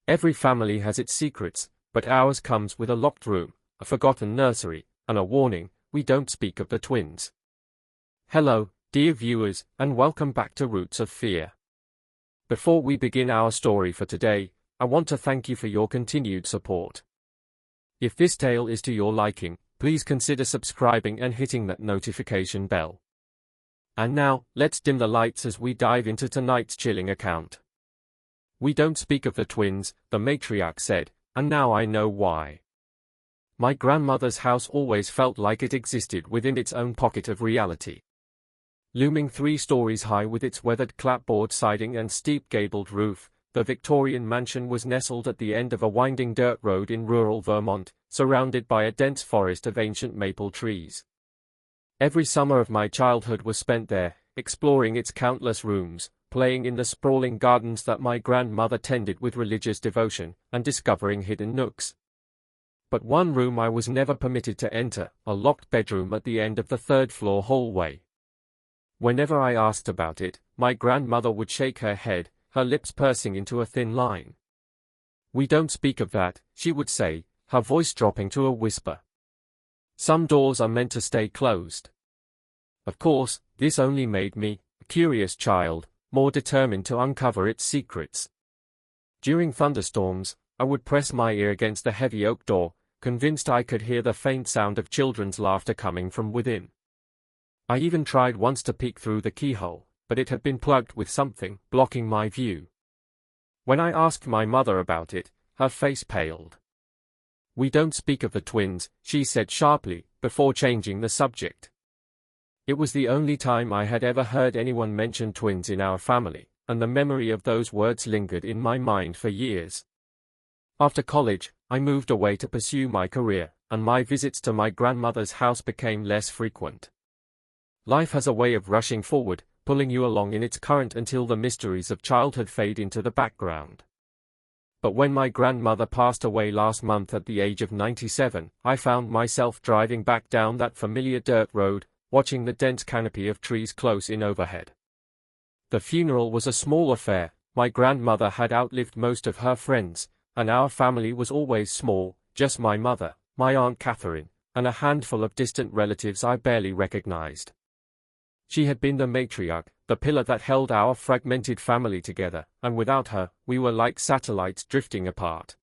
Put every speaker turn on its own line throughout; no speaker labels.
Every family has its secrets, but ours comes with a locked room, a forgotten nursery, and a warning: we don't speak of the twins. Hello, dear viewers, and welcome back to Roots of Fear. Before we begin our story for today, I want to thank you for your continued support. If this tale is to your liking, please consider subscribing and hitting that notification bell. And now, let's dim the lights as we dive into tonight's chilling account. We don't speak of the twins, the matriarch said, and now I know why. My grandmother's house always felt like it existed within its own pocket of reality. Looming 3 stories high with its weathered clapboard siding and steep gabled roof, the Victorian mansion was nestled at the end of a winding dirt road in rural Vermont, surrounded by a dense forest of ancient maple trees. Every summer of my childhood was spent there, exploring its countless rooms, playing in the sprawling gardens that my grandmother tended with religious devotion, and discovering hidden nooks. But one room I was never permitted to enter, a locked bedroom at the end of the 3rd-floor hallway. Whenever I asked about it, my grandmother would shake her head, her lips pursing into a thin line. "We don't speak of that," she would say, her voice dropping to a whisper. "Some doors are meant to stay closed." Of course, this only made me, a curious child, more determined to uncover its secrets. During thunderstorms, I would press my ear against the heavy oak door, convinced I could hear the faint sound of children's laughter coming from within. I even tried once to peek through the keyhole, but it had been plugged with something, blocking my view. When I asked my mother about it, her face paled. "We don't speak of the twins," she said sharply, before changing the subject. It was the only time I had ever heard anyone mention twins in our family, and the memory of those words lingered in my mind for years. After college, I moved away to pursue my career, and my visits to my grandmother's house became less frequent. Life has a way of rushing forward, pulling you along in its current until the mysteries of childhood fade into the background. But when my grandmother passed away last month at the age of 97, I found myself driving back down that familiar dirt road, watching the dense canopy of trees close in overhead. The funeral was a small affair. My grandmother had outlived most of her friends, and our family was always small, just my mother, my Aunt Catherine, and a handful of distant relatives I barely recognized. She had been the matriarch, the pillar that held our fragmented family together, and without her, we were like satellites drifting apart.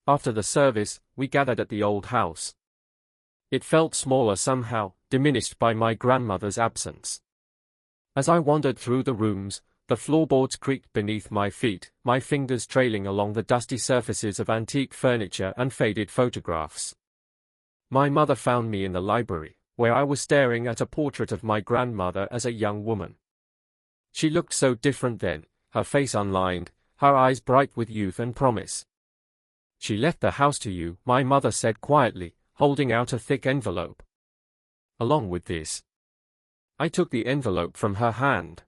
After the service, we gathered at the old house. It felt smaller somehow, diminished by my grandmother's absence. As I wandered through the rooms, the floorboards creaked beneath my feet, my fingers trailing along the dusty surfaces of antique furniture and faded photographs. My mother found me in the library, where I was staring at a portrait of my grandmother as a young woman. She looked so different then, her face unlined, her eyes bright with youth and promise. "She left the house to you," my mother said quietly, holding out a thick envelope. Along with this. I took the envelope from her hand.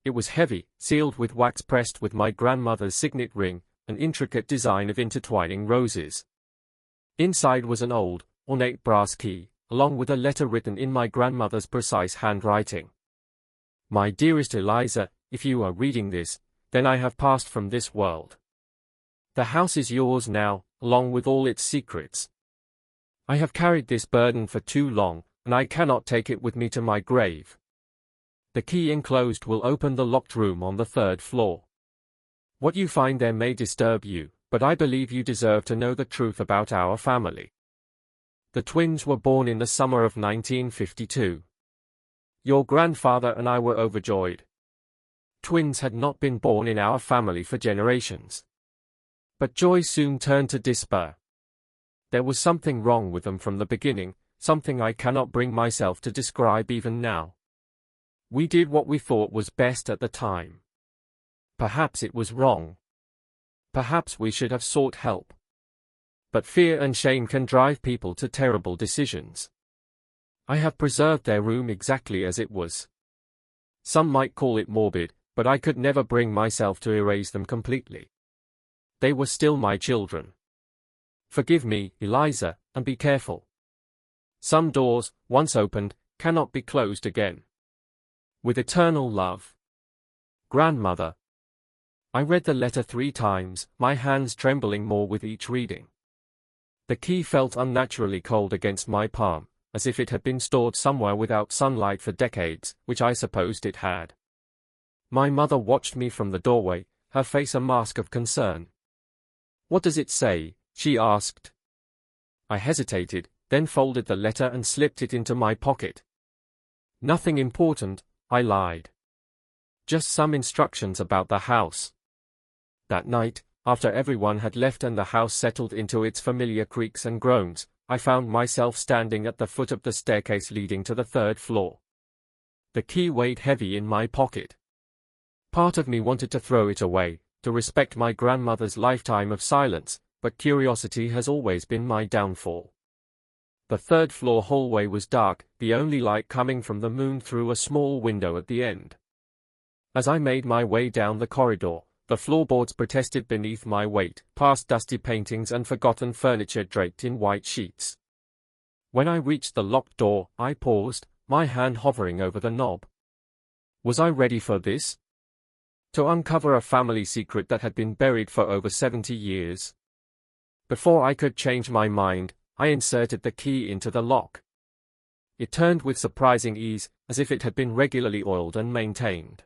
It was heavy, sealed with wax pressed with my grandmother's signet ring, an intricate design of intertwining roses. Inside was an old, ornate brass key, along with a letter written in my grandmother's precise handwriting. "My dearest Eliza, if you are reading this, then I have passed from this world. The house is yours now, along with all its secrets. I have carried this burden for too long, and I cannot take it with me to my grave. The key enclosed will open the locked room on the 3rd floor. What you find there may disturb you, but I believe you deserve to know the truth about our family. The twins were born in the summer of 1952. Your grandfather and I were overjoyed. Twins had not been born in our family for generations. But joy soon turned to despair. There was something wrong with them from the beginning, something I cannot bring myself to describe even now. We did what we thought was best at the time. Perhaps it was wrong. Perhaps we should have sought help. But fear and shame can drive people to terrible decisions. I have preserved their room exactly as it was. Some might call it morbid, but I could never bring myself to erase them completely. They were still my children. Forgive me, Eliza, and be careful. Some doors, once opened, cannot be closed again. With eternal love. Grandmother. I read the letter 3 times, my hands trembling more with each reading. The key felt unnaturally cold against my palm, as if it had been stored somewhere without sunlight for decades, which I supposed it had. My mother watched me from the doorway, her face a mask of concern. "What does it say?" she asked. I hesitated, then folded the letter and slipped it into my pocket. "Nothing important," I lied. "Just some instructions about the house." That night, after everyone had left and the house settled into its familiar creaks and groans, I found myself standing at the foot of the staircase leading to the 3rd floor. The key weighed heavy in my pocket. Part of me wanted to throw it away, to respect my grandmother's lifetime of silence, but curiosity has always been my downfall. The 3rd floor hallway was dark, the only light coming from the moon through a small window at the end. As I made my way down the corridor, the floorboards protested beneath my weight, past dusty paintings and forgotten furniture draped in white sheets. When I reached the locked door, I paused, my hand hovering over the knob. Was I ready for this? To uncover a family secret that had been buried for over 70 years? Before I could change my mind, I inserted the key into the lock. It turned with surprising ease, as if it had been regularly oiled and maintained.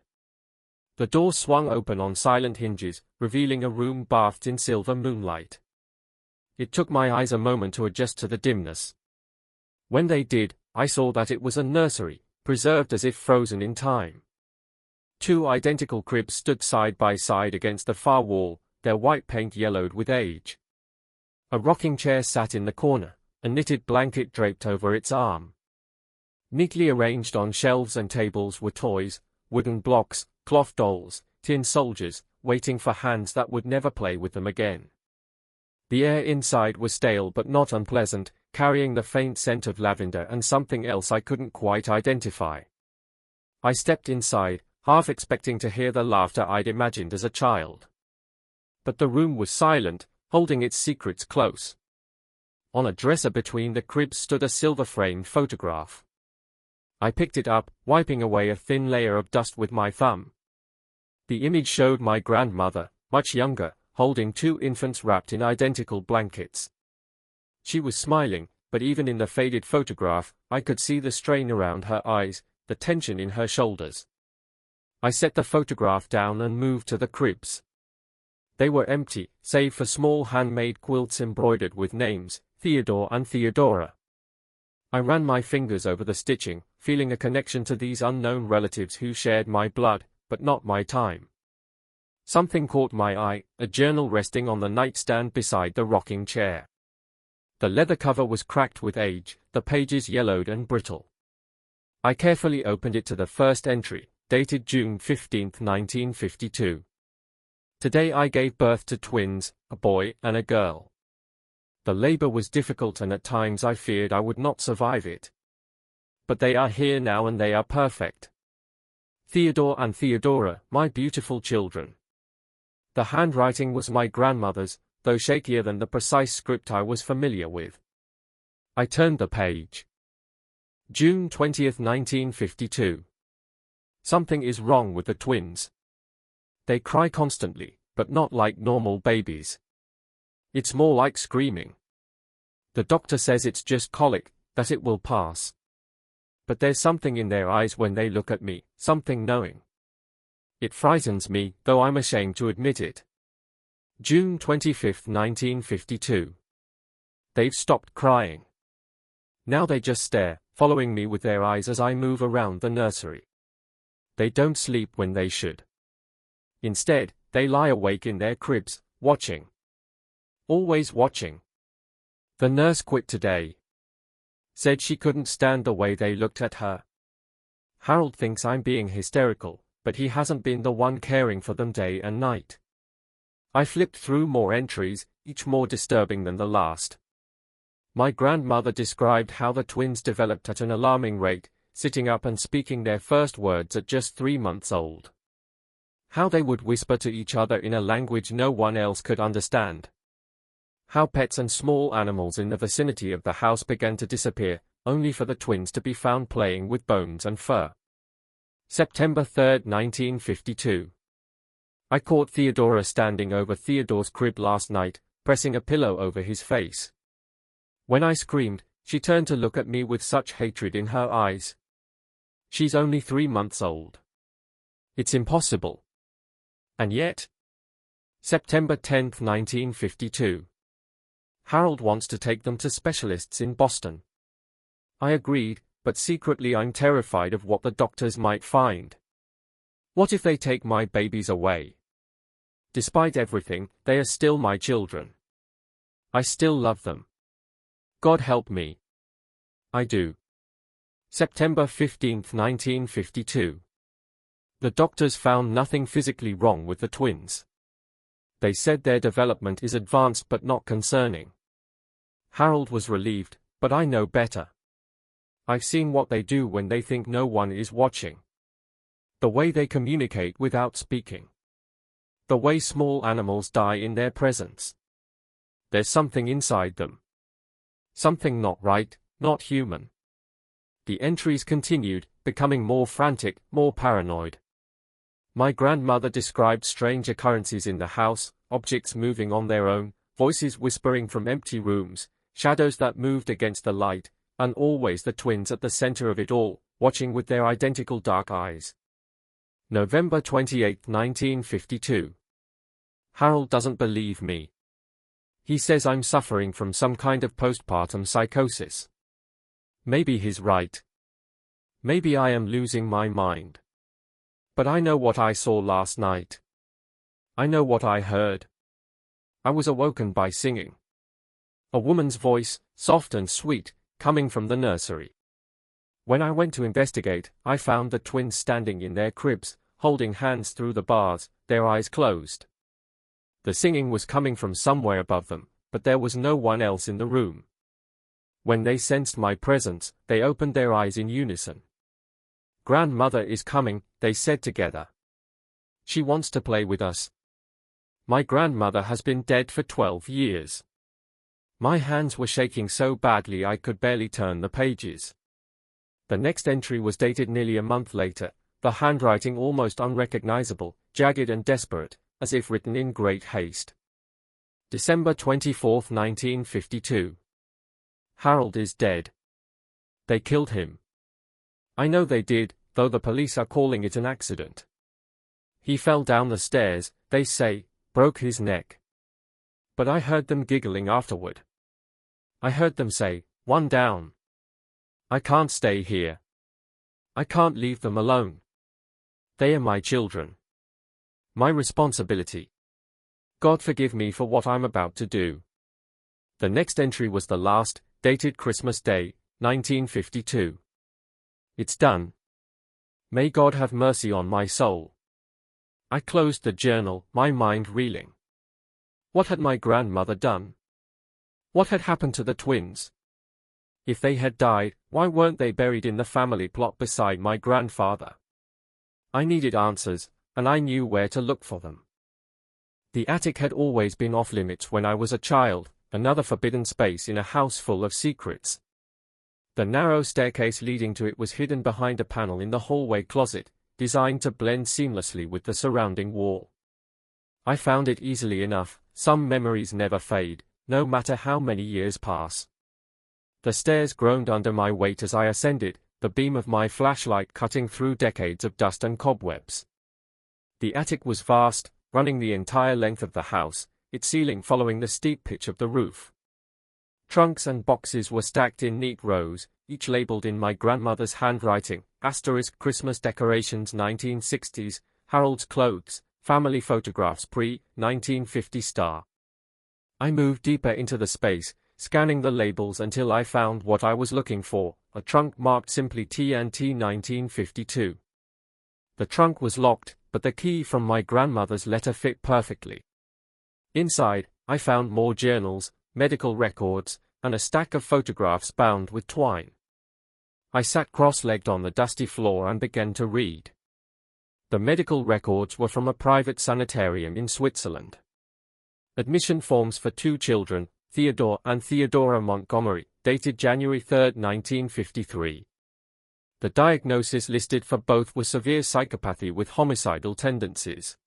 The door swung open on silent hinges, revealing a room bathed in silver moonlight. It took my eyes a moment to adjust to the dimness. When they did, I saw that it was a nursery, preserved as if frozen in time. 2 identical cribs stood side by side against the far wall, their white paint yellowed with age. A rocking chair sat in the corner, a knitted blanket draped over its arm. Neatly arranged on shelves and tables were toys, wooden blocks, cloth dolls, tin soldiers, waiting for hands that would never play with them again. The air inside was stale but not unpleasant, carrying the faint scent of lavender and something else I couldn't quite identify. I stepped inside, half expecting to hear the laughter I'd imagined as a child. But the room was silent, holding its secrets close. On a dresser between the cribs stood a silver-framed photograph. I picked it up, wiping away a thin layer of dust with my thumb. The image showed my grandmother, much younger, holding 2 infants wrapped in identical blankets. She was smiling, but even in the faded photograph, I could see the strain around her eyes, the tension in her shoulders. I set the photograph down and moved to the cribs. They were empty, save for small handmade quilts embroidered with names, Theodore and Theodora. I ran my fingers over the stitching, feeling a connection to these unknown relatives who shared my blood, but not my time. Something caught my eye, a journal resting on the nightstand beside the rocking chair. The leather cover was cracked with age, the pages yellowed and brittle. I carefully opened it to the first entry, dated June 15, 1952. Today I gave birth to twins, a boy and a girl. The labor was difficult and at times I feared I would not survive it. But they are here now and they are perfect. Theodore and Theodora, my beautiful children. The handwriting was my grandmother's, though shakier than the precise script I was familiar with. I turned the page. June 20, 1952. Something is wrong with the twins. They cry constantly, but not like normal babies. It's more like screaming. The doctor says it's just colic, that it will pass. But there's something in their eyes when they look at me, something knowing. It frightens me, though I'm ashamed to admit it. June 25, 1952. They've stopped crying. Now they just stare, following me with their eyes as I move around the nursery. They don't sleep when they should. Instead, they lie awake in their cribs, watching. Always watching. The nurse quit today. Said she couldn't stand the way they looked at her. Harold thinks I'm being hysterical, but he hasn't been the one caring for them day and night. I flipped through more entries, each more disturbing than the last. My grandmother described how the twins developed at an alarming rate, sitting up and speaking their first words at just 3 months old. How they would whisper to each other in a language no one else could understand. How pets and small animals in the vicinity of the house began to disappear, only for the twins to be found playing with bones and fur. September 3, 1952. I caught Theodora standing over Theodore's crib last night, pressing a pillow over his face. When I screamed, she turned to look at me with such hatred in her eyes. She's only 3 months old. It's impossible. And yet. September 10, 1952. Harold wants to take them to specialists in Boston. I agreed, but secretly I'm terrified of what the doctors might find. What if they take my babies away? Despite everything, they are still my children. I still love them. God help me. I do. September 15, 1952. The doctors found nothing physically wrong with the twins. They said their development is advanced but not concerning. Harold was relieved, but I know better. I've seen what they do when they think no one is watching. The way they communicate without speaking. The way small animals die in their presence. There's something inside them. Something not right, not human. The entries continued, becoming more frantic, more paranoid. My grandmother described strange occurrences in the house, objects moving on their own, voices whispering from empty rooms, shadows that moved against the light, and always the twins at the center of it all, watching with their identical dark eyes. November 28, 1952. Harold doesn't believe me. He says I'm suffering from some kind of postpartum psychosis. Maybe he's right. Maybe I am losing my mind. But I know what I saw last night. I know what I heard. I was awoken by singing. A woman's voice, soft and sweet, coming from the nursery. When I went to investigate, I found the twins standing in their cribs, holding hands through the bars, their eyes closed. The singing was coming from somewhere above them, but there was no one else in the room. When they sensed my presence, they opened their eyes in unison. "Grandmother is coming," they said together. "She wants to play with us." My grandmother has been dead for 12 years. My hands were shaking so badly I could barely turn the pages. The next entry was dated nearly a month later, the handwriting almost unrecognizable, jagged and desperate, as if written in great haste. December 24, 1952. Harold is dead. They killed him. I know they did, though the police are calling it an accident. He fell down the stairs, they say, broke his neck. But I heard them giggling afterward. I heard them say, "One down. I can't stay here. I can't leave them alone. They are my children. My responsibility. God forgive me for what I'm about to do." The next entry was the last, dated Christmas Day, 1952. It's done. May God have mercy on my soul. I closed the journal, my mind reeling. What had my grandmother done? What had happened to the twins? If they had died, why weren't they buried in the family plot beside my grandfather? I needed answers, and I knew where to look for them. The attic had always been off limits when I was a child, another forbidden space in a house full of secrets. The narrow staircase leading to it was hidden behind a panel in the hallway closet, designed to blend seamlessly with the surrounding wall. I found it easily enough. Some memories never fade, no matter how many years pass. The stairs groaned under my weight as I ascended, the beam of my flashlight cutting through decades of dust and cobwebs. The attic was vast, running the entire length of the house, its ceiling following the steep pitch of the roof. Trunks and boxes were stacked in neat rows, each labeled in my grandmother's handwriting, * Christmas decorations 1960s, Harold's clothes, family photographs pre-1950 . I moved deeper into the space, scanning the labels until I found what I was looking for, a trunk marked simply TNT 1952. The trunk was locked, but the key from my grandmother's letter fit perfectly. Inside, I found more journals, medical records, and a stack of photographs bound with twine. I sat cross-legged on the dusty floor and began to read. The medical records were from a private sanitarium in Switzerland. Admission forms for 2 children, Theodore and Theodora Montgomery, dated January 3, 1953. The diagnosis listed for both was severe psychopathy with homicidal tendencies.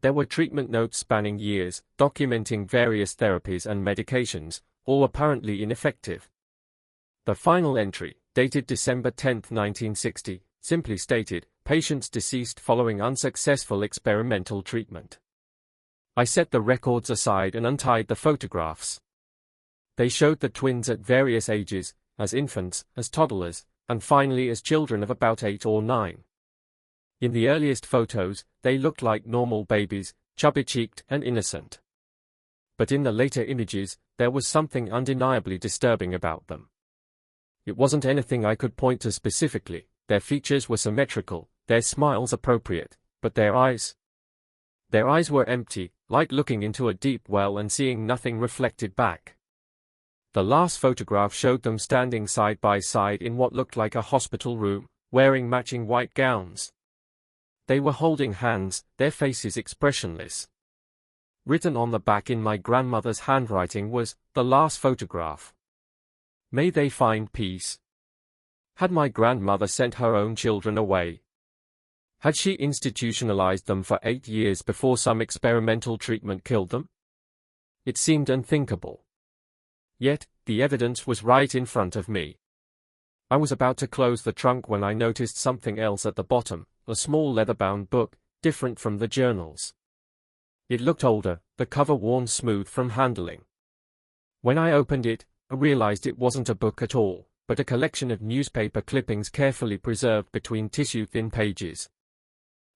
There were treatment notes spanning years, documenting various therapies and medications, all apparently ineffective. The final entry, dated December 10, 1960, simply stated, "Patients deceased following unsuccessful experimental treatment." I set the records aside and untied the photographs. They showed the twins at various ages, as infants, as toddlers, and finally as children of about 8 or 9. In the earliest photos, they looked like normal babies, chubby-cheeked and innocent. But in the later images, there was something undeniably disturbing about them. It wasn't anything I could point to specifically. Their features were symmetrical, their smiles appropriate, but their eyes were empty, like looking into a deep well and seeing nothing reflected back. The last photograph showed them standing side by side in what looked like a hospital room, wearing matching white gowns. They were holding hands, their faces expressionless. Written on the back in my grandmother's handwriting was, "The last photograph. May they find peace." Had my grandmother sent her own children away? Had she institutionalized them for 8 years before some experimental treatment killed them? It seemed unthinkable. Yet, the evidence was right in front of me. I was about to close the trunk when I noticed something else at the bottom, a small leather-bound book, different from the journals. It looked older, the cover worn smooth from handling. When I opened it, I realized it wasn't a book at all, but a collection of newspaper clippings carefully preserved between tissue-thin pages.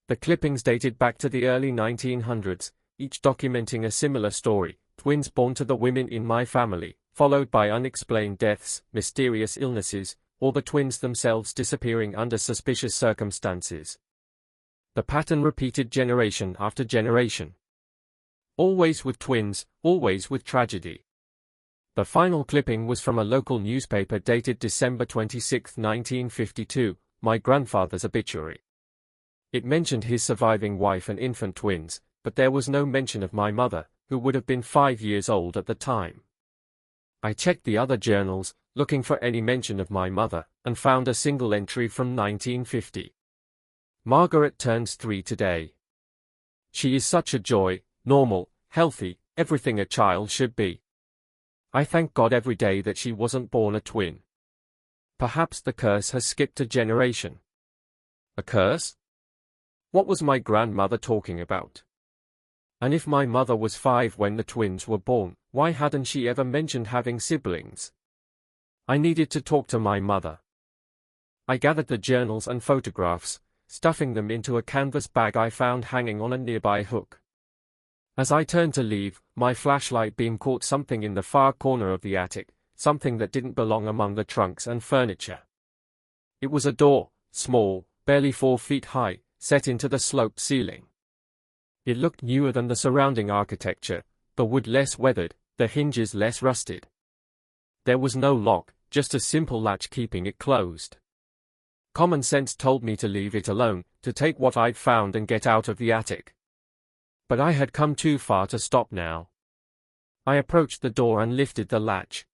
The clippings dated back to the early 1900s, each documenting a similar story: twins born to the women in my family, followed by unexplained deaths, mysterious illnesses, or the twins themselves disappearing under suspicious circumstances. The pattern repeated generation after generation. Always with twins, always with tragedy. The final clipping was from a local newspaper dated December 26, 1952, my grandfather's obituary. It mentioned his surviving wife and infant twins, but there was no mention of my mother, who would have been 5 years old at the time. I checked the other journals, looking for any mention of my mother, and found a single entry from 1950. "Margaret turns 3 today. She is such a joy, normal, healthy, everything a child should be. I thank God every day that she wasn't born a twin. Perhaps the curse has skipped a generation." A curse? What was my grandmother talking about? And if my mother was 5 when the twins were born, why hadn't she ever mentioned having siblings? I needed to talk to my mother. I gathered the journals and photographs, stuffing them into a canvas bag I found hanging on a nearby hook. As I turned to leave, my flashlight beam caught something in the far corner of the attic, something that didn't belong among the trunks and furniture. It was a door, small, barely 4 feet high, set into the sloped ceiling. It looked newer than the surrounding architecture, the wood less weathered, the hinges less rusted. There was no lock, just a simple latch keeping it closed. Common sense told me to leave it alone, to take what I'd found and get out of the attic. But I had come too far to stop now. I approached the door and lifted the latch.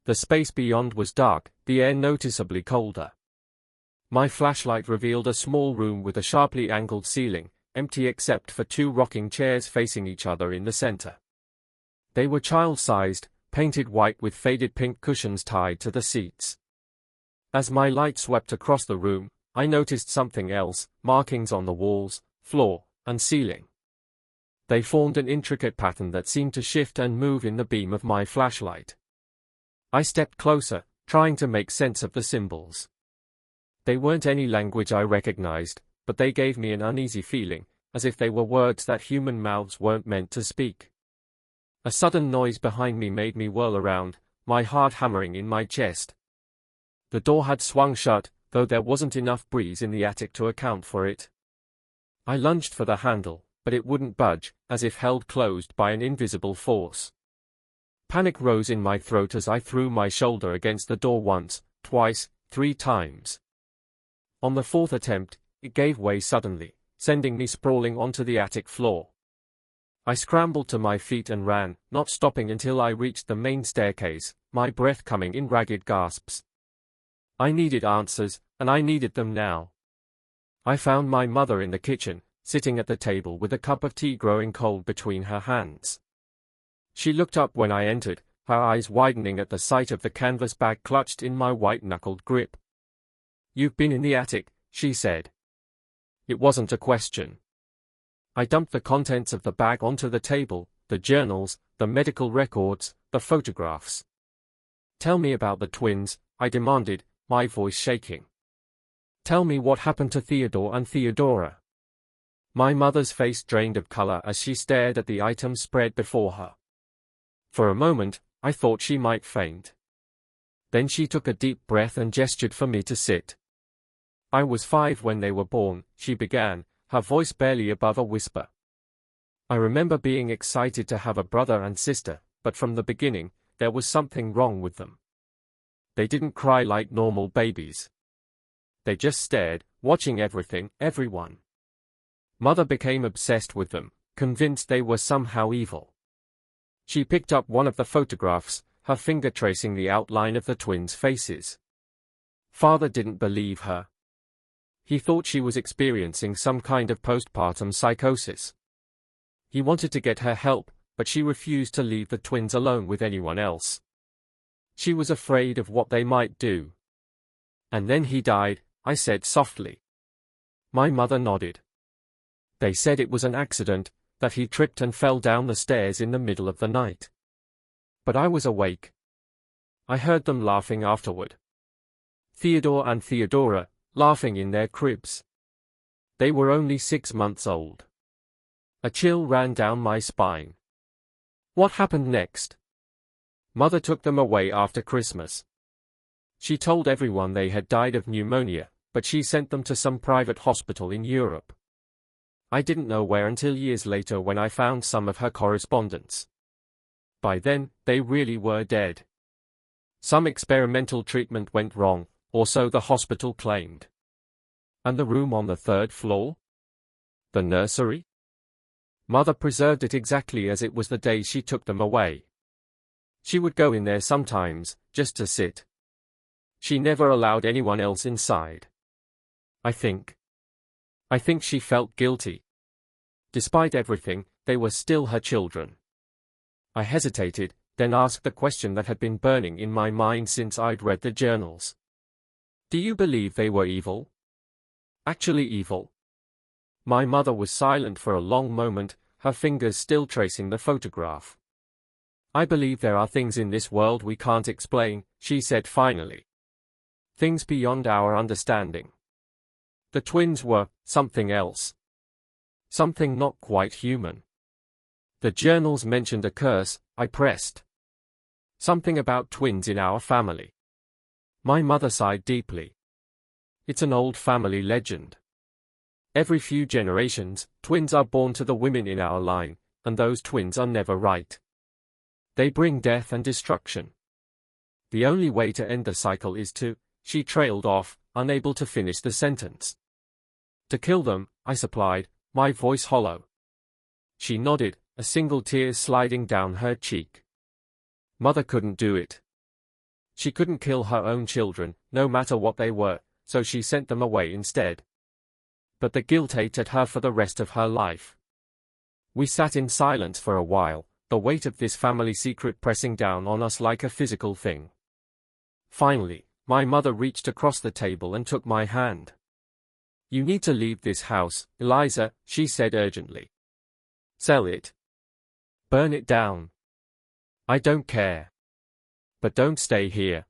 The space beyond was dark, the air noticeably colder. My flashlight revealed a small room with a sharply angled ceiling, empty except for 2 rocking chairs facing each other in the center. They were child-sized, painted white with faded pink cushions tied to the seats. As my light swept across the room, I noticed something else: markings on the walls, floor, and ceiling. They formed an intricate pattern that seemed to shift and move in the beam of my flashlight. I stepped closer, trying to make sense of the symbols. They weren't any language I recognized, but they gave me an uneasy feeling, as if they were words that human mouths weren't meant to speak. A sudden noise behind me made me whirl around, my heart hammering in my chest. The door had swung shut, though there wasn't enough breeze in the attic to account for it. I lunged for the handle, but it wouldn't budge, as if held closed by an invisible force. Panic rose in my throat as I threw my shoulder against the door once, twice, 3 times. On the 4th attempt, it gave way suddenly, sending me sprawling onto the attic floor. I scrambled to my feet and ran, not stopping until I reached the main staircase, my breath coming in ragged gasps. I needed answers, and I needed them now. I found my mother in the kitchen, sitting at the table with a cup of tea growing cold between her hands. She looked up when I entered, her eyes widening at the sight of the canvas bag clutched in my white-knuckled grip. "You've been in the attic," she said. It wasn't a question. I dumped the contents of the bag onto the table, the journals, the medical records, the photographs. "Tell me about the twins," I demanded, my voice shaking. "Tell me what happened to Theodore and Theodora." My mother's face drained of color as she stared at the items spread before her. For a moment, I thought she might faint. Then she took a deep breath and gestured for me to sit. "I was 5 when they were born," she began, her voice barely above a whisper. "I remember being excited to have a brother and sister, but from the beginning, there was something wrong with them. They didn't cry like normal babies. They just stared, watching everything, everyone. Mother became obsessed with them, convinced they were somehow evil." She picked up one of the photographs, her finger tracing the outline of the twins' faces. Father didn't believe her. He thought she was experiencing some kind of postpartum psychosis. He wanted to get her help, but she refused to leave the twins alone with anyone else. She was afraid of what they might do. "And then he died," I said softly. My mother nodded. "They said it was an accident, that he tripped and fell down the stairs in the middle of the night. But I was awake. I heard them laughing afterward. Theodore and Theodora, laughing in their cribs. They were only 6 months old." A chill ran down my spine. "What happened next?" "Mother took them away after Christmas. She told everyone they had died of pneumonia, but she sent them to some private hospital in Europe. I didn't know where until years later when I found some of her correspondence. By then, they really were dead. Some experimental treatment went wrong, or so the hospital claimed." "And the room on the 3rd floor? The nursery?" "Mother preserved it exactly as it was the day she took them away. She would go in there sometimes, just to sit. She never allowed anyone else inside. I think she felt guilty. Despite everything, they were still her children." I hesitated, then asked the question that had been burning in my mind since I'd read the journals. "Do you believe they were evil? Actually evil?" My mother was silent for a long moment, her fingers still tracing the photograph. "I believe there are things in this world we can't explain," she said finally. "Things beyond our understanding. The twins were something else. Something not quite human." "The journals mentioned a curse," I pressed. "Something about twins in our family." My mother sighed deeply. "It's an old family legend. Every few generations, twins are born to the women in our line, and those twins are never right. They bring death and destruction. The only way to end the cycle is to..." She trailed off, unable to finish the sentence. "To kill them," I supplied, my voice hollow. She nodded, a single tear sliding down her cheek. "Mother couldn't do it. She couldn't kill her own children, no matter what they were, so she sent them away instead. But the guilt ate at her for the rest of her life." We sat in silence for a while, the weight of this family secret pressing down on us like a physical thing. Finally, my mother reached across the table and took my hand. "You need to leave this house, Eliza," she said urgently. "Sell it. Burn it down. I don't care. But don't stay here.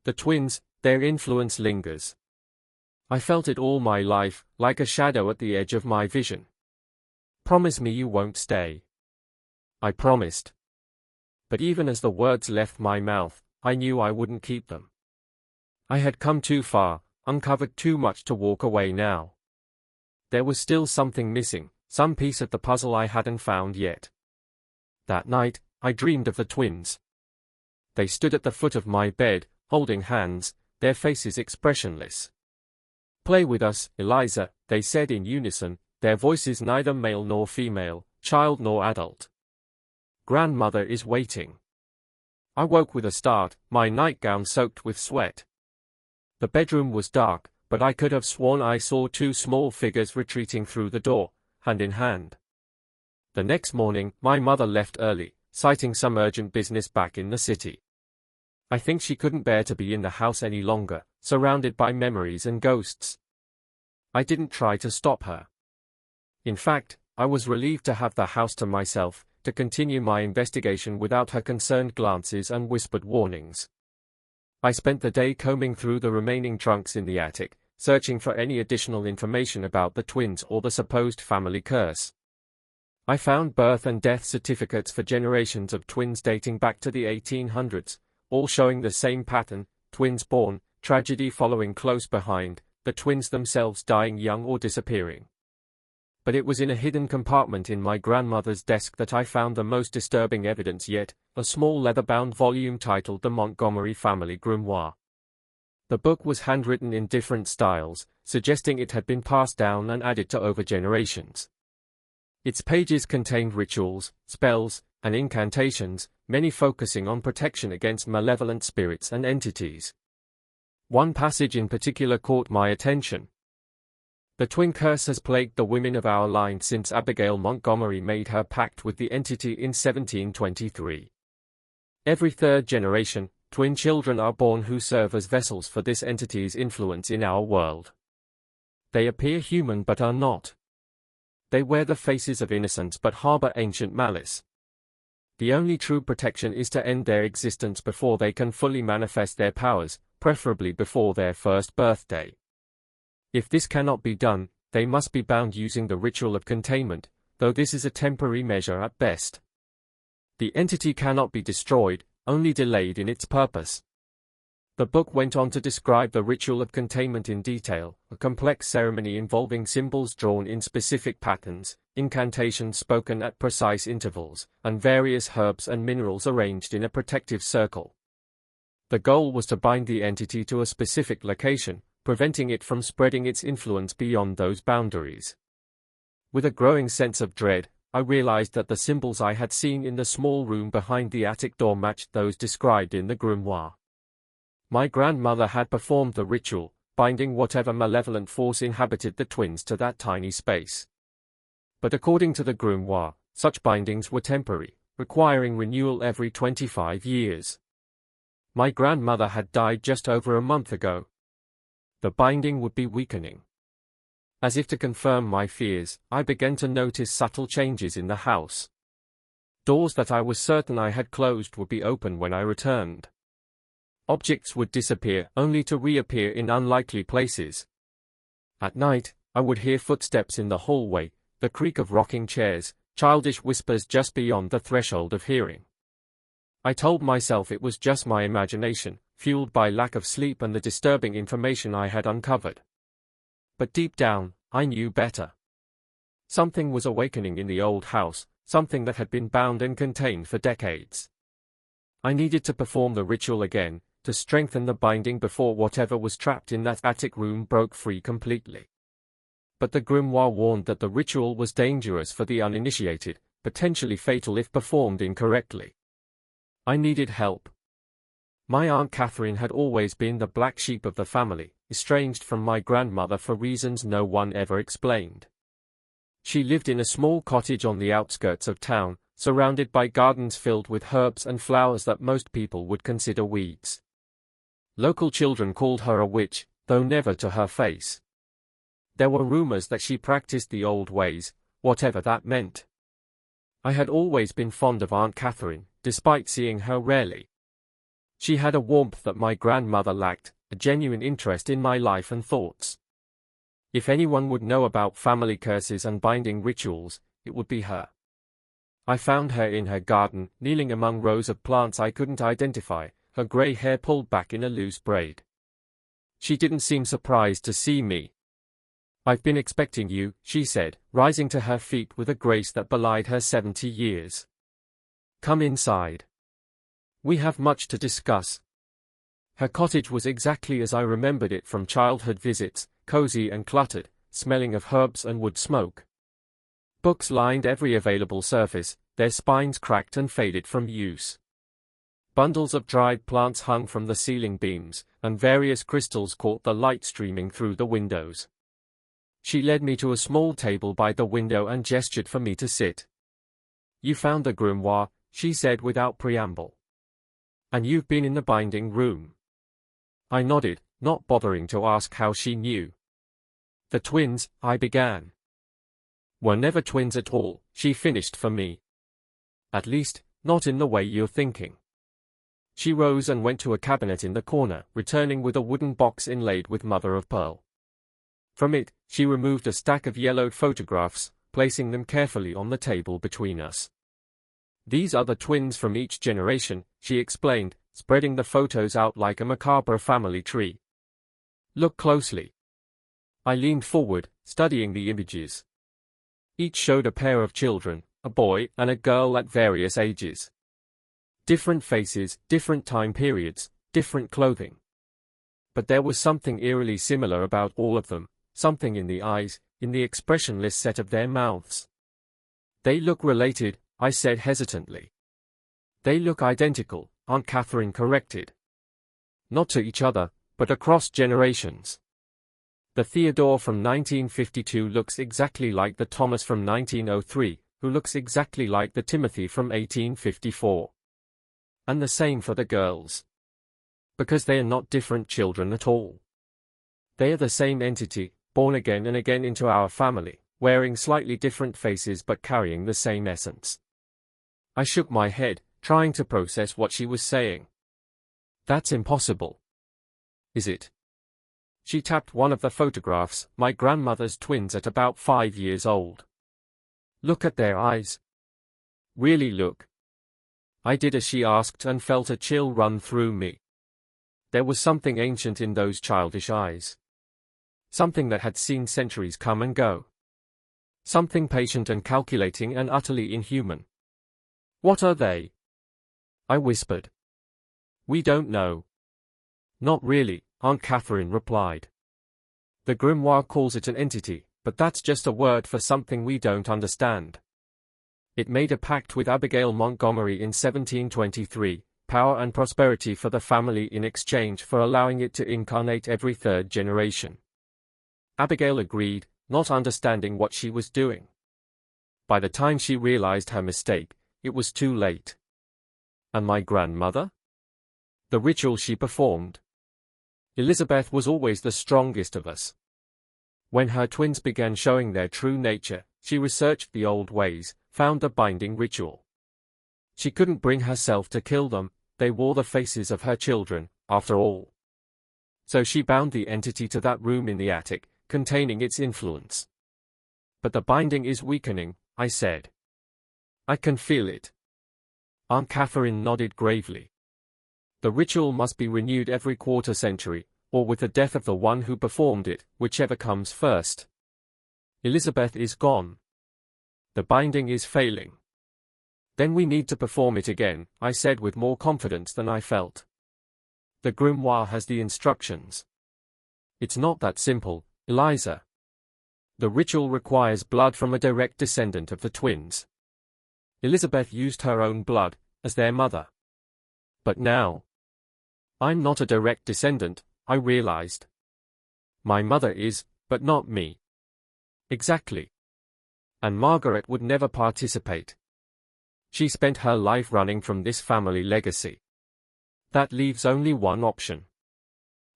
The twins, their influence lingers. I felt it all my life, like a shadow at the edge of my vision. Promise me you won't stay." I promised. But even as the words left my mouth, I knew I wouldn't keep them. I had come too far, uncovered too much to walk away now. There was still something missing, some piece of the puzzle I hadn't found yet. That night, I dreamed of the twins. They stood at the foot of my bed, holding hands, their faces expressionless. "Play with us, Eliza," they said in unison, their voices neither male nor female, child nor adult. "Grandmother is waiting." I woke with a start, my nightgown soaked with sweat. The bedroom was dark, but I could have sworn I saw two small figures retreating through the door, hand in hand. The next morning, my mother left early, citing some urgent business back in the city. I think she couldn't bear to be in the house any longer, surrounded by memories and ghosts. I didn't try to stop her. In fact, I was relieved to have the house to myself, to continue my investigation without her concerned glances and whispered warnings. I spent the day combing through the remaining trunks in the attic, searching for any additional information about the twins or the supposed family curse. I found birth and death certificates for generations of twins dating back to the 1800s, all showing the same pattern: twins born, tragedy following close behind, the twins themselves dying young or disappearing. But it was in a hidden compartment in my grandmother's desk that I found the most disturbing evidence yet, a small leather-bound volume titled The Montgomery Family Grimoire. The book was handwritten in different styles, suggesting it had been passed down and added to over generations. Its pages contained rituals, spells, and incantations, many focusing on protection against malevolent spirits and entities. One passage in particular caught my attention. The twin curse has plagued the women of our line since Abigail Montgomery made her pact with the entity in 1723. Every third generation, twin children are born who serve as vessels for this entity's influence in our world. They appear human but are not. They wear the faces of innocence but harbor ancient malice. The only true protection is to end their existence before they can fully manifest their powers, preferably before their first birthday. If this cannot be done, they must be bound using the ritual of containment, though this is a temporary measure at best. The entity cannot be destroyed, only delayed in its purpose. The book went on to describe the ritual of containment in detail, a complex ceremony involving symbols drawn in specific patterns, incantations spoken at precise intervals, and various herbs and minerals arranged in a protective circle. The goal was to bind the entity to a specific location, preventing it from spreading its influence beyond those boundaries. With a growing sense of dread, I realized that the symbols I had seen in the small room behind the attic door matched those described in the grimoire. My grandmother had performed the ritual, binding whatever malevolent force inhabited the twins to that tiny space. But according to the grimoire, such bindings were temporary, requiring renewal every 25 years. My grandmother had died just over a month ago. The binding would be weakening. As if to confirm my fears, I began to notice subtle changes in the house. Doors that I was certain I had closed would be open when I returned. Objects would disappear, only to reappear in unlikely places. At night, I would hear footsteps in the hallway, the creak of rocking chairs, childish whispers just beyond the threshold of hearing. I told myself it was just my imagination, fueled by lack of sleep and the disturbing information I had uncovered. But deep down, I knew better. Something was awakening in the old house, something that had been bound and contained for decades. I needed to perform the ritual again, to strengthen the binding before whatever was trapped in that attic room broke free completely. But the grimoire warned that the ritual was dangerous for the uninitiated, potentially fatal if performed incorrectly. I needed help. My Aunt Catherine had always been the black sheep of the family, estranged from my grandmother for reasons no one ever explained. She lived in a small cottage on the outskirts of town, surrounded by gardens filled with herbs and flowers that most people would consider weeds. Local children called her a witch, though never to her face. There were rumors that she practiced the old ways, whatever that meant. I had always been fond of Aunt Catherine, despite seeing her rarely. She had a warmth that my grandmother lacked, a genuine interest in my life and thoughts. If anyone would know about family curses and binding rituals, it would be her. I found her in her garden, kneeling among rows of plants I couldn't identify, her grey hair pulled back in a loose braid. She didn't seem surprised to see me. "I've been expecting you," she said, rising to her feet with a grace that belied her 70 years. "Come inside. We have much to discuss." Her cottage was exactly as I remembered it from childhood visits, cozy and cluttered, smelling of herbs and wood smoke. Books lined every available surface, their spines cracked and faded from use. Bundles of dried plants hung from the ceiling beams, and various crystals caught the light streaming through the windows. She led me to a small table by the window and gestured for me to sit. "You found the grimoire," she said without preamble. "And you've been in the binding room." I nodded, not bothering to ask how she knew. "The twins," I began. "Were never twins at all," she finished for me. "At least, not in the way you're thinking." She rose and went to a cabinet in the corner, returning with a wooden box inlaid with mother-of-pearl. From it, she removed a stack of yellowed photographs, placing them carefully on the table between us. "These are the twins from each generation," she explained, spreading the photos out like a macabre family tree. "Look closely." I leaned forward, studying the images. Each showed a pair of children, a boy and a girl at various ages. Different faces, different time periods, different clothing. But there was something eerily similar about all of them, something in the eyes, in the expressionless set of their mouths. "They look related," I said hesitantly. "They look identical," Aunt Catherine corrected. "Not to each other, but across generations. The Theodore from 1952 looks exactly like the Thomas from 1903, who looks exactly like the Timothy from 1854. And the same for the girls. Because they are not different children at all. They are the same entity, born again and again into our family, wearing slightly different faces but carrying the same essence." I shook my head, trying to process what she was saying. "That's impossible." "Is it?" She tapped one of the photographs, my grandmother's twins at about 5 years old. "Look at their eyes. Really look." I did as she asked and felt a chill run through me. There was something ancient in those childish eyes. Something that had seen centuries come and go. Something patient and calculating and utterly inhuman. "What are they?" I whispered. "We don't know." "Not really," Aunt Catherine replied. "The grimoire calls it an entity, but that's just a word for something we don't understand. It made a pact with Abigail Montgomery in 1723, power and prosperity for the family in exchange for allowing it to incarnate every third generation. Abigail agreed, not understanding what she was doing. By the time she realized her mistake, it was too late. And my grandmother? The ritual she performed. Elizabeth was always the strongest of us. When her twins began showing their true nature, she researched the old ways, found the binding ritual. She couldn't bring herself to kill them, they wore the faces of her children, after all. So she bound the entity to that room in the attic, containing its influence. "But the binding is weakening," I said. "I can feel it." Aunt Catherine nodded gravely. "The ritual must be renewed every quarter century, or with the death of the one who performed it, whichever comes first. Elizabeth is gone. The binding is failing. Then we need to perform it again," I said with more confidence than I felt. "The grimoire has the instructions. It's not that simple, Eliza. The ritual requires blood from a direct descendant of the twins. Elizabeth used her own blood, as their mother. But now, I'm not a direct descendant, I realized. My mother is, but not me." "Exactly. And Margaret would never participate. She spent her life running from this family legacy. That leaves only one option."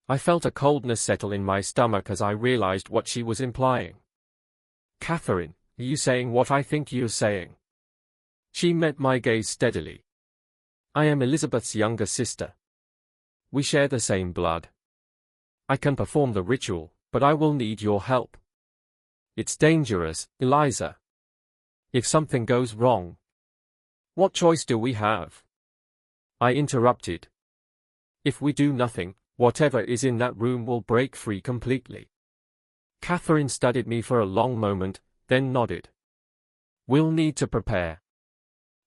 I felt a coldness settle in my stomach as I realized what she was implying. "Catherine, are you saying what I think you're saying?" She met my gaze steadily. "I am Elizabeth's younger sister. We share the same blood. I can perform the ritual, but I will need your help. It's dangerous, Eliza. If something goes wrong, what choice do we have?" I interrupted. "If we do nothing, whatever is in that room will break free completely." Catherine studied me for a long moment, then nodded. "We'll need to prepare.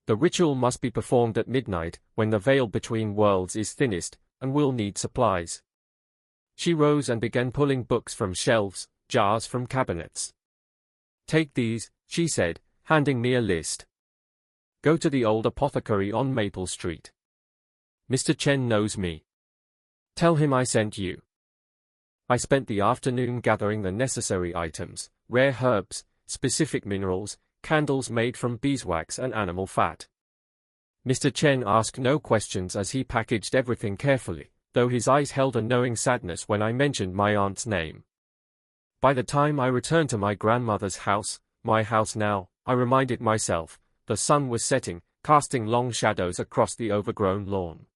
The ritual must be performed at midnight, when the veil between worlds is thinnest, and we'll need supplies." She rose and began pulling books from shelves, jars from cabinets. "Take these," she said, handing me a list. "Go to the old apothecary on Maple Street. Mr. Chen knows me. Tell him I sent you. I spent the afternoon gathering the necessary items, rare herbs, specific minerals, candles made from beeswax and animal fat. Mr. Chen asked no questions as he packaged everything carefully, though his eyes held a knowing sadness when I mentioned my aunt's name. By the time I returned to my grandmother's house, my house now, I reminded myself, the sun was setting, casting long shadows across the overgrown lawn.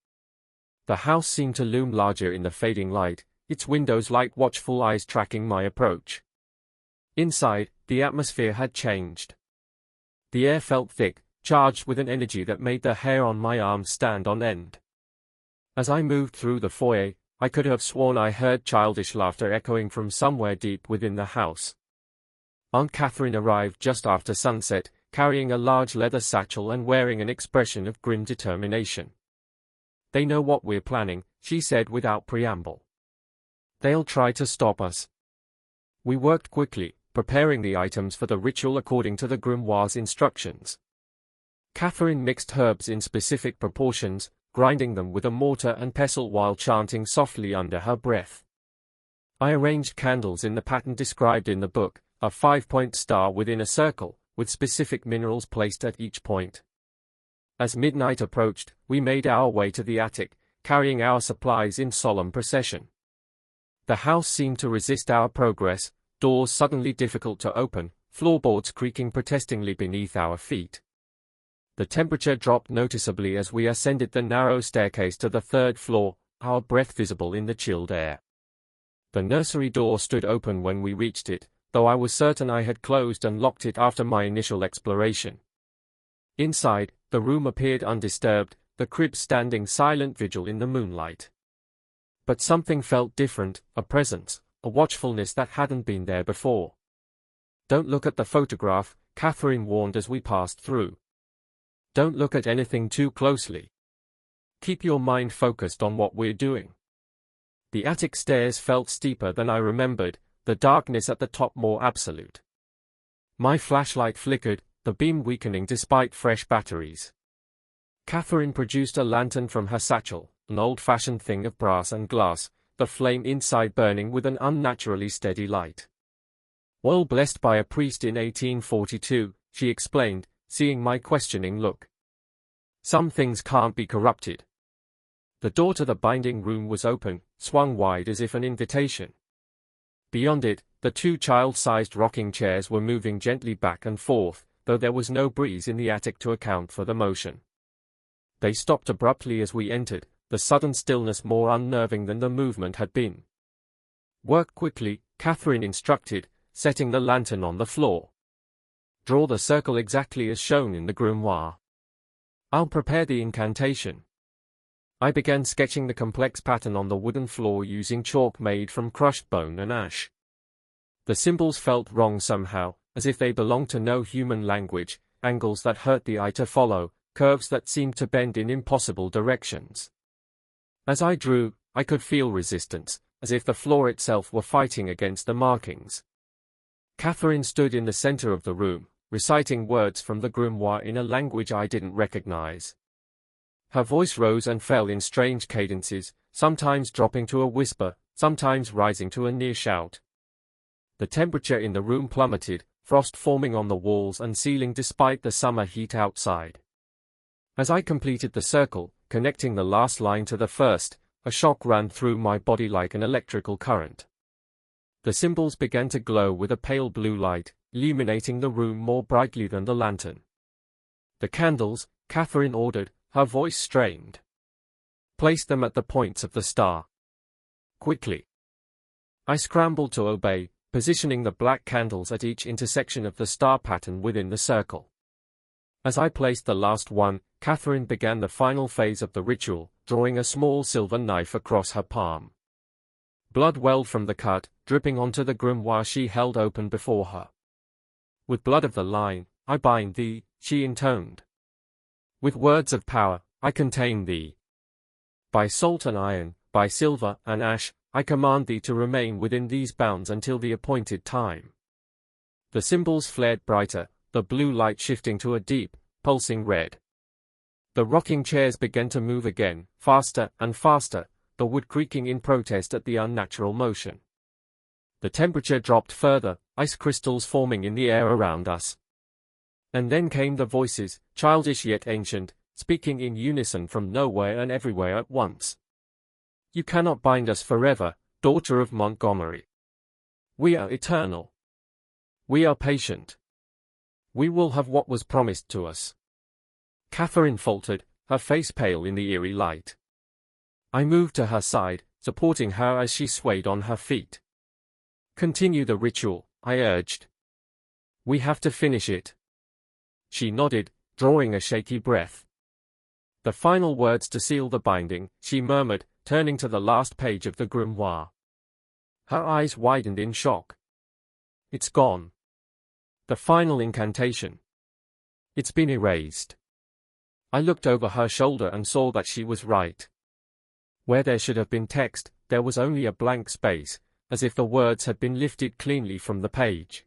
The house seemed to loom larger in the fading light, its windows like watchful eyes tracking my approach. Inside, the atmosphere had changed. The air felt thick, charged with an energy that made the hair on my arms stand on end. As I moved through the foyer, I could have sworn I heard childish laughter echoing from somewhere deep within the house. Aunt Catherine arrived just after sunset, carrying a large leather satchel and wearing an expression of grim determination. "They know what we're planning," she said without preamble. "They'll try to stop us." We worked quickly, preparing the items for the ritual according to the grimoire's instructions. Catherine mixed herbs in specific proportions, grinding them with a mortar and pestle while chanting softly under her breath. I arranged candles in the pattern described in the book, a 5-point star within a circle, with specific minerals placed at each point. As midnight approached, we made our way to the attic, carrying our supplies in solemn procession. The house seemed to resist our progress, doors suddenly difficult to open, floorboards creaking protestingly beneath our feet. The temperature dropped noticeably as we ascended the narrow staircase to the 3rd floor, our breath visible in the chilled air. The nursery door stood open when we reached it, though I was certain I had closed and locked it after my initial exploration. Inside, the room appeared undisturbed, the crib standing silent vigil in the moonlight. But something felt different, a presence, a watchfulness that hadn't been there before. "Don't look at the photograph," Catherine warned as we passed through. "Don't look at anything too closely. Keep your mind focused on what we're doing." The attic stairs felt steeper than I remembered, the darkness at the top more absolute. My flashlight flickered, the beam weakening despite fresh batteries. Catherine produced a lantern from her satchel, an old-fashioned thing of brass and glass, the flame inside burning with an unnaturally steady light. "Well blessed by a priest in 1842, she explained, seeing my questioning look. "Some things can't be corrupted." The door to the binding room was open, swung wide as if an invitation. Beyond it, the 2 child-sized rocking chairs were moving gently back and forth, though there was no breeze in the attic to account for the motion. They stopped abruptly as we entered, the sudden stillness more unnerving than the movement had been. "Work quickly," Catherine instructed, setting the lantern on the floor. "Draw the circle exactly as shown in the grimoire. I'll prepare the incantation." I began sketching the complex pattern on the wooden floor using chalk made from crushed bone and ash. The symbols felt wrong somehow, as if they belonged to no human language, angles that hurt the eye to follow, curves that seemed to bend in impossible directions. As I drew, I could feel resistance, as if the floor itself were fighting against the markings. Catherine stood in the center of the room, reciting words from the grimoire in a language I didn't recognize. Her voice rose and fell in strange cadences, sometimes dropping to a whisper, sometimes rising to a near shout. The temperature in the room plummeted, frost forming on the walls and ceiling despite the summer heat outside. As I completed the circle, connecting the last line to the first, a shock ran through my body like an electrical current. The symbols began to glow with a pale blue light, illuminating the room more brightly than the lantern. "The candles," Catherine ordered, her voice strained. "Place them at the points of the star. Quickly." I scrambled to obey, positioning the black candles at each intersection of the star pattern within the circle. As I placed the last one, Catherine began the final phase of the ritual, drawing a small silver knife across her palm. Blood welled from the cut, dripping onto the grimoire she held open before her. "With blood of the line, I bind thee," she intoned. "With words of power, I contain thee. By salt and iron, by silver and ash, I command thee to remain within these bounds until the appointed time." The symbols flared brighter, the blue light shifting to a deep, pulsing red. The rocking chairs began to move again, faster and faster, the wood creaking in protest at the unnatural motion. The temperature dropped further, ice crystals forming in the air around us. And then came the voices, childish yet ancient, speaking in unison from nowhere and everywhere at once. You cannot bind us forever, daughter of Montgomery. We are eternal. We are patient. We will have what was promised to us. Catherine faltered, her face pale in the eerie light. I moved to her side, supporting her as she swayed on her feet. Continue the ritual, I urged. We have to finish it. She nodded, drawing a shaky breath. The final words to seal the binding, she murmured, turning to the last page of the grimoire. Her eyes widened in shock. It's gone. The final incantation. It's been erased. I looked over her shoulder and saw that she was right. Where there should have been text, there was only a blank space, as if the words had been lifted cleanly from the page.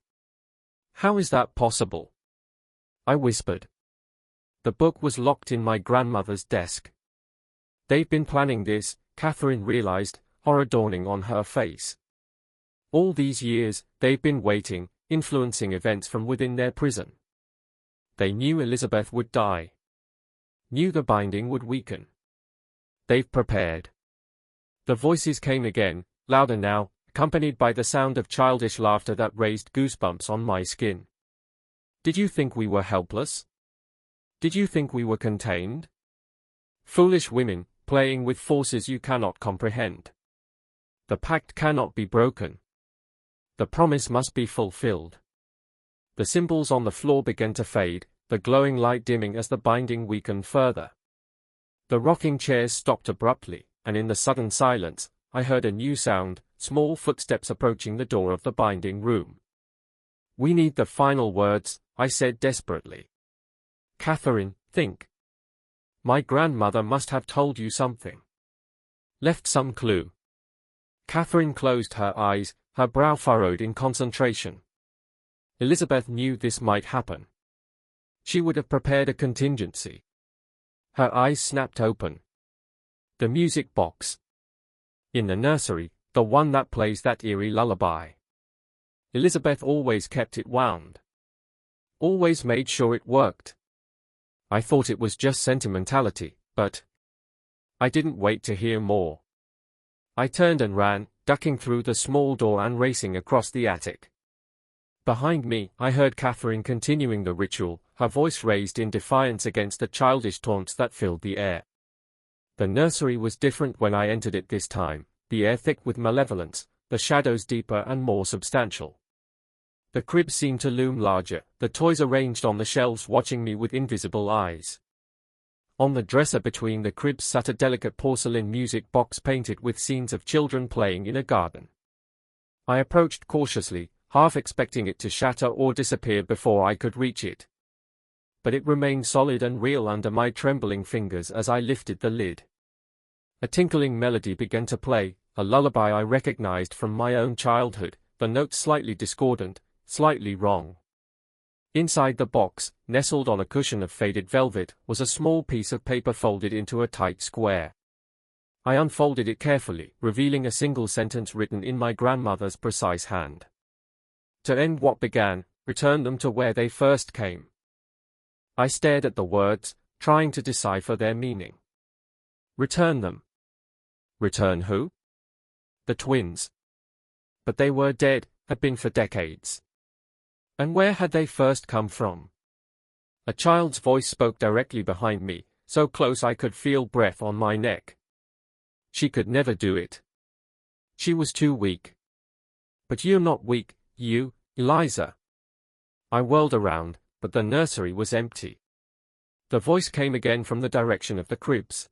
How is that possible? I whispered. The book was locked in my grandmother's desk. They've been planning this, Catherine realized, horror dawning on her face. All these years, they've been waiting, influencing events from within their prison. They knew Elizabeth would die. Knew the binding would weaken. They've prepared. The voices came again, louder now, accompanied by the sound of childish laughter that raised goosebumps on my skin. Did you think we were helpless? Did you think we were contained? Foolish women, playing with forces you cannot comprehend. The pact cannot be broken. The promise must be fulfilled. The symbols on the floor began to fade, the glowing light dimming as the binding weakened further. The rocking chairs stopped abruptly, and in the sudden silence, I heard a new sound, small footsteps approaching the door of the binding room. We need the final words, I said desperately. Catherine, think. My grandmother must have told you something. Left some clue. Catherine closed her eyes, her brow furrowed in concentration. Elizabeth knew this might happen. She would have prepared a contingency. Her eyes snapped open. The music box. In the nursery, the one that plays that eerie lullaby. Elizabeth always kept it wound. Always made sure it worked. I thought it was just sentimentality, but I didn't wait to hear more. I turned and ran, ducking through the small door and racing across the attic. Behind me, I heard Catherine continuing the ritual, her voice raised in defiance against the childish taunts that filled the air. The nursery was different when I entered it this time, the air thick with malevolence, the shadows deeper and more substantial. The crib seemed to loom larger, the toys arranged on the shelves watching me with invisible eyes. On the dresser between the cribs sat a delicate porcelain music box painted with scenes of children playing in a garden. I approached cautiously, half expecting it to shatter or disappear before I could reach it. But it remained solid and real under my trembling fingers as I lifted the lid. A tinkling melody began to play, a lullaby I recognized from my own childhood, the notes slightly discordant, slightly wrong. Inside the box, nestled on a cushion of faded velvet, was a small piece of paper folded into a tight square. I unfolded it carefully, revealing a single sentence written in my grandmother's precise hand. To end what began, return them to where they first came. I stared at the words, trying to decipher their meaning. Return them. Return who? The twins. But they were dead, had been for decades. And where had they first come from? A child's voice spoke directly behind me, so close I could feel breath on my neck. She could never do it. She was too weak. But you're not weak, you, Eliza. I whirled around, but the nursery was empty. The voice came again from the direction of the cribs.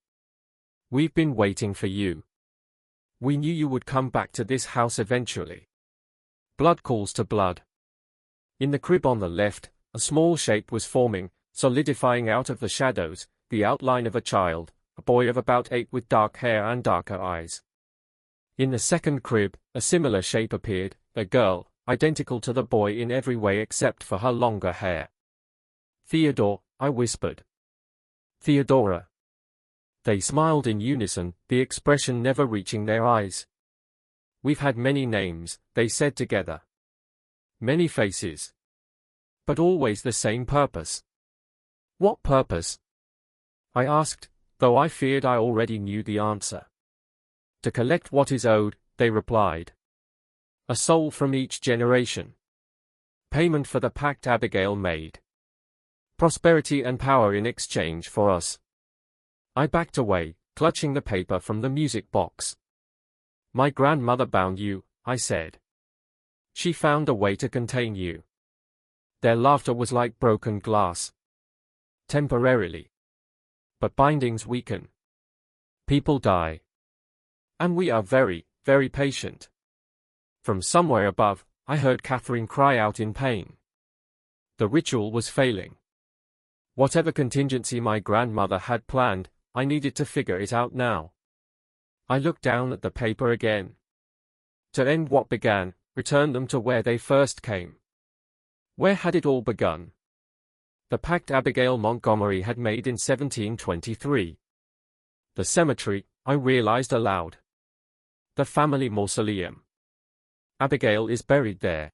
We've been waiting for you. We knew you would come back to this house eventually. Blood calls to blood. In the crib on the left, a small shape was forming, solidifying out of the shadows, the outline of a child, a boy of about 8 with dark hair and darker eyes. In the second crib, a similar shape appeared, a girl, identical to the boy in every way except for her longer hair. Theodore, I whispered. Theodora. They smiled in unison, the expression never reaching their eyes. We've had many names, they said together. Many faces. But always the same purpose. What purpose? I asked, though I feared I already knew the answer. To collect what is owed, they replied. A soul from each generation. Payment for the pact Abigail made. Prosperity and power in exchange for us. I backed away, clutching the paper from the music box. My grandmother bound you, I said. She found a way to contain you. Their laughter was like broken glass. Temporarily. But bindings weaken. People die. And we are very, very patient. From somewhere above, I heard Catherine cry out in pain. The ritual was failing. Whatever contingency my grandmother had planned, I needed to figure it out now. I looked down at the paper again. To end what began, return them to where they first came. Where had it all begun? The pact Abigail Montgomery had made in 1723. The cemetery, I realized aloud. The family mausoleum. Abigail is buried there.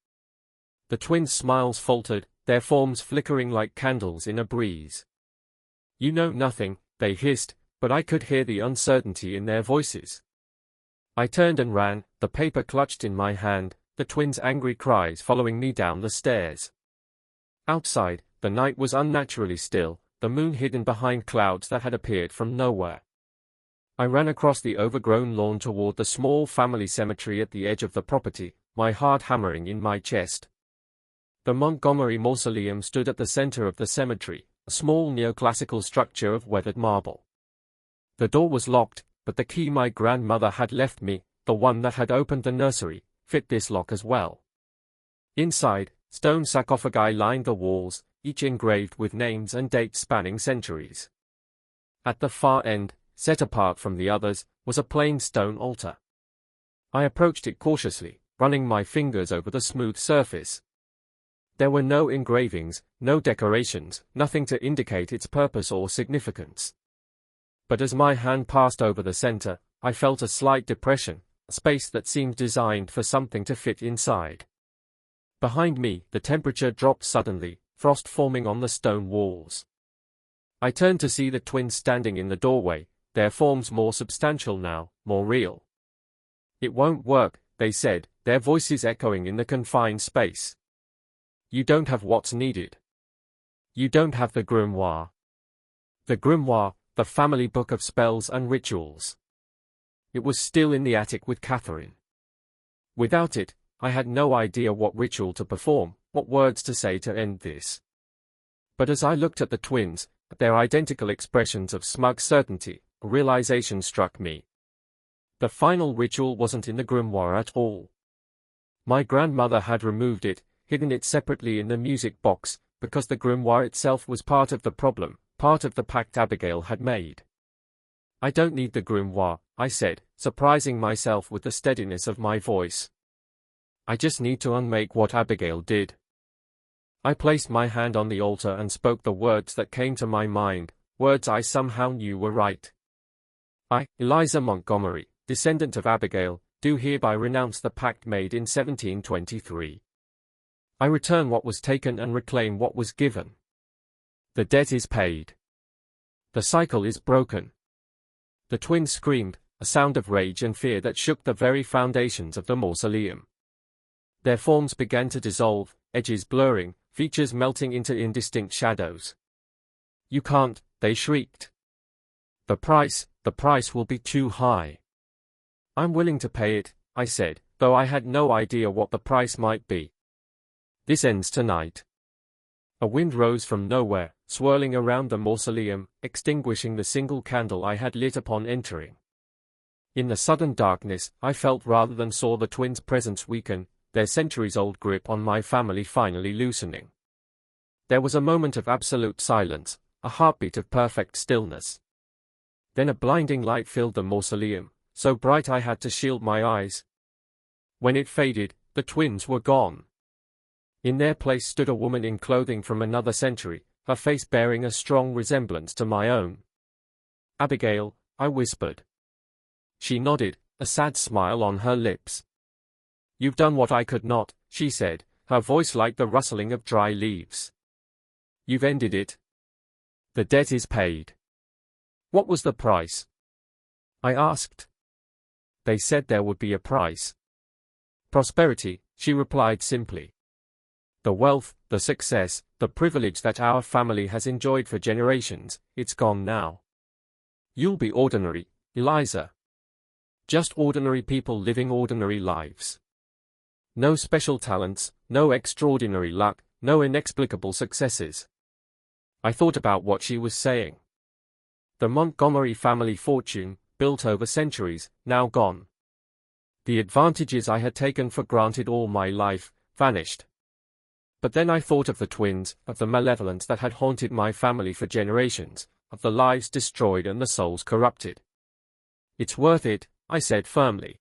The twins' smiles faltered, their forms flickering like candles in a breeze. You know nothing, they hissed, but I could hear the uncertainty in their voices. I turned and ran, the paper clutched in my hand, the twins' angry cries following me down the stairs. Outside, the night was unnaturally still, the moon hidden behind clouds that had appeared from nowhere. I ran across the overgrown lawn toward the small family cemetery at the edge of the property, my heart hammering in my chest. The Montgomery Mausoleum stood at the center of the cemetery, a small neoclassical structure of weathered marble. The door was locked, but the key my grandmother had left me, the one that had opened the nursery, fit this lock as well. Inside, stone sarcophagi lined the walls, each engraved with names and dates spanning centuries. At the far end, set apart from the others, was a plain stone altar. I approached it cautiously, running my fingers over the smooth surface. There were no engravings, no decorations, nothing to indicate its purpose or significance. But as my hand passed over the center, I felt a slight depression, a space that seemed designed for something to fit inside. Behind me, the temperature dropped suddenly, frost forming on the stone walls. I turned to see the twins standing in the doorway, their forms more substantial now, more real. It won't work, they said, their voices echoing in the confined space. You don't have what's needed. You don't have the grimoire. The grimoire, the family book of spells and rituals. It was still in the attic with Catherine. Without it, I had no idea what ritual to perform, what words to say to end this. But as I looked at the twins, at their identical expressions of smug certainty, a realization struck me. The final ritual wasn't in the grimoire at all. My grandmother had removed it, hidden it separately in the music box, because the grimoire itself was part of the problem, part of the pact Abigail had made. I don't need the grimoire, I said, surprising myself with the steadiness of my voice. I just need to unmake what Abigail did. I placed my hand on the altar and spoke the words that came to my mind, words I somehow knew were right. I, Eliza Montgomery, descendant of Abigail, do hereby renounce the pact made in 1723. I return what was taken and reclaim what was given. The debt is paid. The cycle is broken. The twins screamed, a sound of rage and fear that shook the very foundations of the mausoleum. Their forms began to dissolve, edges blurring, features melting into indistinct shadows. You can't, they shrieked. The price will be too high. I'm willing to pay it, I said, though I had no idea what the price might be. This ends tonight. A wind rose from nowhere, swirling around the mausoleum, extinguishing the single candle I had lit upon entering. In the sudden darkness, I felt rather than saw the twins' presence weaken, their centuries-old grip on my family finally loosening. There was a moment of absolute silence, a heartbeat of perfect stillness. Then a blinding light filled the mausoleum, so bright I had to shield my eyes. When it faded, the twins were gone. In their place stood a woman in clothing from another century, her face bearing a strong resemblance to my own. "Abigail," I whispered. She nodded, a sad smile on her lips. "You've done what I could not," she said, her voice like the rustling of dry leaves. "You've ended it. The debt is paid." "What was the price?" I asked. "They said there would be a price." "Prosperity," she replied simply. "The wealth, the success, the privilege that our family has enjoyed for generations, it's gone now. You'll be ordinary, Eliza. Just ordinary people living ordinary lives. No special talents, no extraordinary luck, no inexplicable successes." I thought about what she was saying. The Montgomery family fortune, built over centuries, now gone. The advantages I had taken for granted all my life, vanished. But then I thought of the twins, of the malevolence that had haunted my family for generations, of the lives destroyed and the souls corrupted. "It's worth it," I said firmly.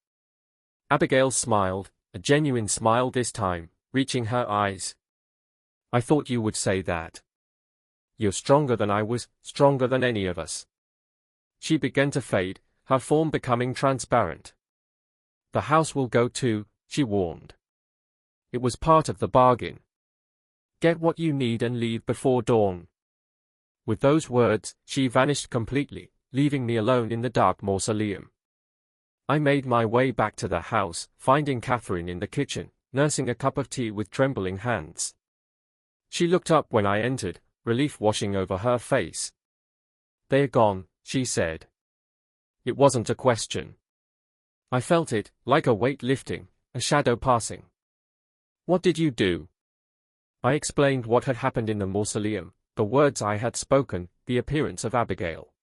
Abigail smiled, a genuine smile this time, reaching her eyes. "I thought you would say that. You're stronger than I was, stronger than any of us." She began to fade, her form becoming transparent. "The house will go too," she warned. "It was part of the bargain. Get what you need and leave before dawn." With those words, she vanished completely, leaving me alone in the dark mausoleum. I made my way back to the house, finding Catherine in the kitchen, nursing a cup of tea with trembling hands. She looked up when I entered, relief washing over her face. "They're gone," she said. It wasn't a question. I felt it, like a weight lifting, a shadow passing. "What did you do?" I explained what had happened in the mausoleum, the words I had spoken, the appearance of Abigail.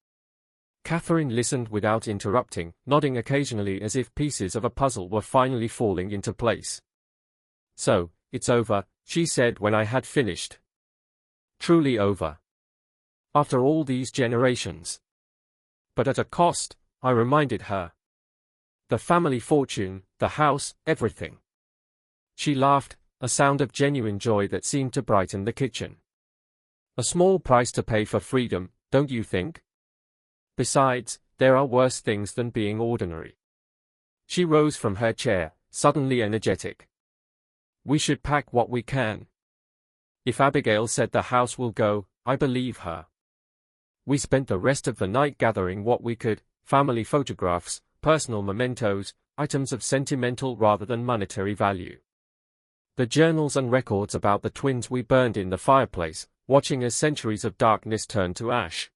Catherine listened without interrupting, nodding occasionally as if pieces of a puzzle were finally falling into place. "So, it's over," she said when I had finished. "Truly over. After all these generations. But at a cost," I reminded her. "The family fortune, the house, everything." She laughed, a sound of genuine joy that seemed to brighten the kitchen. "A small price to pay for freedom, don't you think? Besides, there are worse things than being ordinary." She rose from her chair, suddenly energetic. "We should pack what we can. If Abigail said the house will go, I believe her." We spent the rest of the night gathering what we could, family photographs, personal mementos, items of sentimental rather than monetary value. The journals and records about the twins we burned in the fireplace, watching as centuries of darkness turned to ash.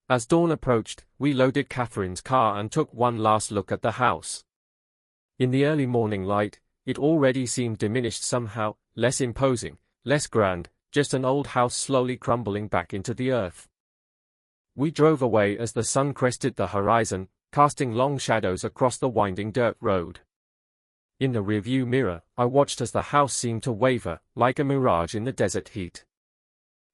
As dawn approached, we loaded Catherine's car and took one last look at the house. In the early morning light, it already seemed diminished somehow, less imposing, less grand, just an old house slowly crumbling back into the earth. We drove away as the sun crested the horizon, casting long shadows across the winding dirt road. In the rearview mirror, I watched as the house seemed to waver, like a mirage in the desert heat.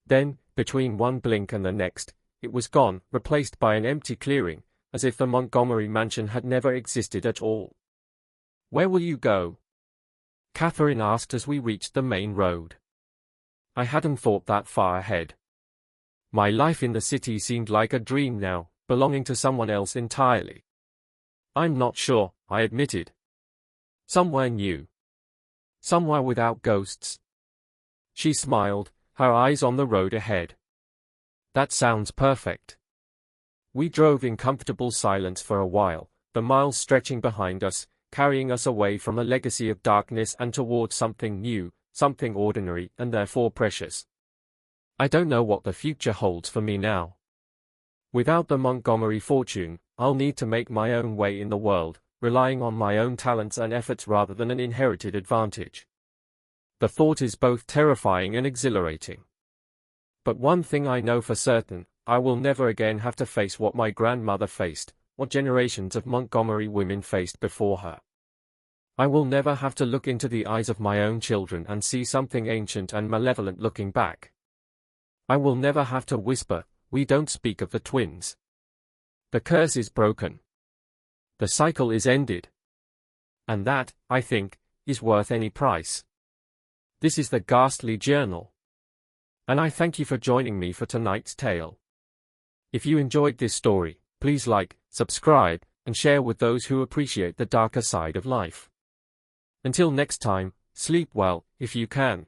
Then, between one blink and the next, it was gone, replaced by an empty clearing, as if the Montgomery mansion had never existed at all. "Where will you go?" Catherine asked as we reached the main road. I hadn't thought that far ahead. My life in the city seemed like a dream now, belonging to someone else entirely. "I'm not sure," I admitted. "Somewhere new. Somewhere without ghosts." She smiled, her eyes on the road ahead. "That sounds perfect." We drove in comfortable silence for a while, the miles stretching behind us, carrying us away from a legacy of darkness and towards something new, something ordinary and therefore precious. I don't know what the future holds for me now. Without the Montgomery fortune, I'll need to make my own way in the world, relying on my own talents and efforts rather than an inherited advantage. The thought is both terrifying and exhilarating. But one thing I know for certain, I will never again have to face what my grandmother faced, what generations of Montgomery women faced before her. I will never have to look into the eyes of my own children and see something ancient and malevolent looking back. I will never have to whisper, "We don't speak of the twins." The curse is broken. The cycle is ended. And that, I think, is worth any price. This is the Ghastly Journal. and I thank you for joining me for tonight's tale. If you enjoyed this story, please like, subscribe, and share with those who appreciate the darker side of life. Until next time, sleep well, if you can.